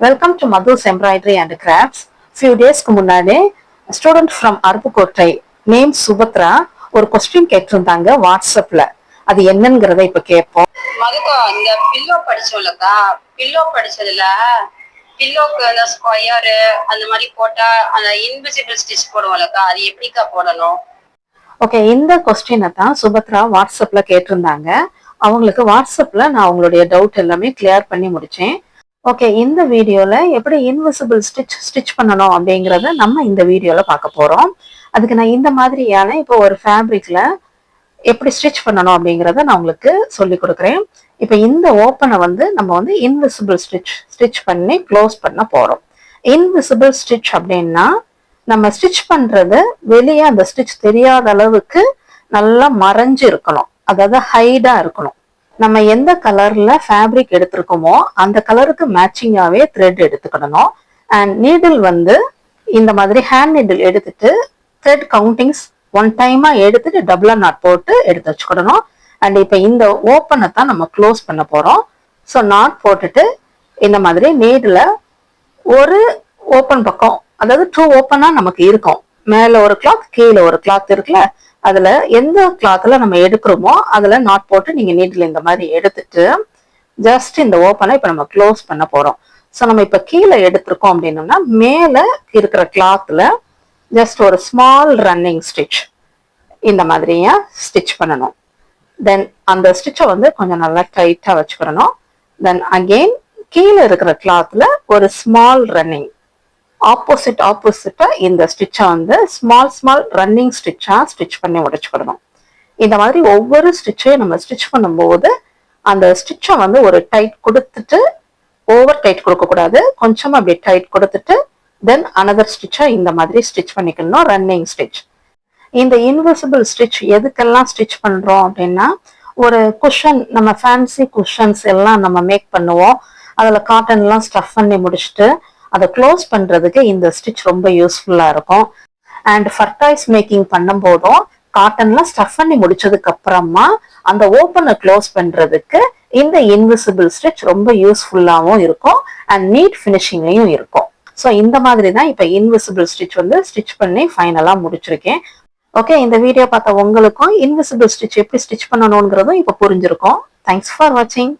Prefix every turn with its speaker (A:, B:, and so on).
A: Welcome to Madhu's Embroidery and Crafts. Few days முன்னாடி student from Aruppukottai name Subhadra ஒரு question கேட்டிருந்தாங்க வாட்ஸ்அப்ல. அது என்னங்கிறத இப்ப கேட்போம்.
B: மதுக்கா இந்த பில்லோ படிச்சோம்லக்கா, பில்லோ படிச்சதுல பில்லோக்கு அந்த ஸ்கொயரு அந்த மாதிரி போட்டா அந்த இன்விசிபிள் ஸ்டிச் போடுவோம்லக்கா, அது எப்படிக்கா போடணும்?
A: ஓகே, இந்த கொஸ்டினை தான் சுபத்ரா வாட்ஸ்அப்ல கேட்டிருந்தாங்க. அவங்களுக்கு வாட்ஸ்அப்ல நான் அவங்களுடைய டவுட் எல்லாமே கிளியர் பண்ணி முடிச்சேன். ஓகே, இந்த வீடியோல எப்படி இன்விசிபிள் ஸ்டிச் பண்ணணும் அப்படிங்கறத நம்ம இந்த வீடியோல பார்க்க போறோம். அதுக்கு நான் இந்த மாதிரியான இப்போ ஒரு ஃபேப்ரிக்ல எப்படி ஸ்டிச் பண்ணணும் அப்படிங்கறத நான் உங்களுக்கு சொல்லி கொடுக்குறேன். இப்போ இந்த ஓப்பனை நம்ம இன்விசிபிள் ஸ்டிச் பண்ணி க்ளோஸ் பண்ண போறோம். இன்விசிபிள் ஸ்டிச் அப்படின்னா நம்ம ஸ்டிச் பண்றது வெளியே அந்த ஸ்டிச் தெரியாத அளவுக்கு நல்லா மறைஞ்சு இருக்கணும், அதாவது ஹைடா இருக்கணும். நம்ம எந்த கலர்ல ஃபேப்ரிக் எடுத்திருக்கோமோ அந்த கலருக்கு மேட்சிங்காவே த்ரெட் எடுத்துக்கணும். அண்ட் நீடில் இந்த மாதிரி ஹேண்ட் நீடில் எடுத்துட்டு த்ரெட் கவுண்டிங்ஸ் ஒன் டைமா எடுத்துட்டு டபுளா நாட் போட்டு எடுத்து வச்சுக்கணும். அண்ட் இப்ப இந்த ஓப்பனை தான் நம்ம க்ளோஸ் பண்ண போறோம். ஸோ நாட் போட்டுட்டு இந்த மாதிரி நீடில் ஒரு ஓப்பன் பக்கம், அதாவது 2 ஓப்பனா நமக்கு இருக்கும். மேல ஒரு கிளாத் கீழே ஒரு கிளாத் இருக்குல்ல, அதுல எந்த கிளாத்ல நம்ம எடுக்கிறோமோ அதுல நாட் போட்டு நீங்க நீடில் இந்த மாதிரி எடுத்துட்டு ஜஸ்ட் இந்த ஓப்பனை இப்ப நம்ம க்ளோஸ் பண்ண போறோம். ஸோ நம்ம இப்ப கீழே எடுத்திருக்கோம் அப்படின்னோம்னா மேல இருக்கிற கிளாத்ல ஜஸ்ட் ஒரு ஸ்மால் ரன்னிங் ஸ்டிச் இந்த மாதிரியா ஸ்டிச் பண்ணணும். தென் அந்த ஸ்டிச்சை கொஞ்சம் நல்லா டைட்டா வச்சுக்கணும். தென் அகெயின் கீழே இருக்கிற கிளாத்ல ஒரு ஸ்மால் ரன்னிங் ஆப்போசிட்டா இந்த ஸ்டிச்சை ஸ்மால் ரன்னிங் ஸ்டிச்சா ஸ்டிச் பண்ணி உடைச்சுக்கிடணும். இந்த மாதிரி ஒவ்வொரு ஸ்டிச்சையும் நம்ம ஸ்டிச் பண்ணும்போது அந்த ஸ்டிச்சை ஒரு டைட் கொடுத்துட்டு, ஓவர் டைட் கொடுக்க கூடாது, கொஞ்சமா அப்படி டைட் கொடுத்துட்டு தென் அனதர் ஸ்டிச்சை இந்த மாதிரி ஸ்டிச் பண்ணிக்கணும், ரன்னிங் ஸ்டிச். இந்த இன்விசிபிள் ஸ்டிச் எதுக்கெல்லாம் ஸ்டிச் பண்றோம் அப்படின்னா, ஒரு குஷன், நம்ம ஃபேன்சி குஷன்ஸ் எல்லாம் நம்ம மேக் பண்ணுவோம். அதுல காட்டன் எல்லாம் ஸ்டஃப் பண்ணி முடிச்சுட்டு அதை க்ளோஸ் பண்றதுக்கு இந்த ஸ்டிச் ரொம்ப யூஸ்ஃபுல்லா இருக்கும். அண்ட் ஃபர்டைஸ் மேக்கிங் பண்ணும் போதும் காட்டன்லாம் ஸ்டஃப் பண்ணி முடிச்சதுக்கு அப்புறமா அந்த ஓப்பனை க்ளோஸ் பண்றதுக்கு இந்த இன்விசிபிள் ஸ்டிச் ரொம்ப யூஸ்ஃபுல்லாகவும் இருக்கும் அண்ட் நீட் ஃபினிஷிங்லையும் இருக்கும். ஸோ இந்த மாதிரி தான் இப்போ இன்விசிபிள் ஸ்டிச் ஸ்டிச் பண்ணி ஃபைனலா முடிச்சிருக்கேன். ஓகே, இந்த வீடியோ பார்த்த உங்களுக்கும் இன்விசிபிள் ஸ்டிச் எப்படி ஸ்டிச் பண்ணணுங்கிறதும் இப்போ புரிஞ்சிருக்கும். தேங்க்ஸ் ஃபார் வாட்சிங்.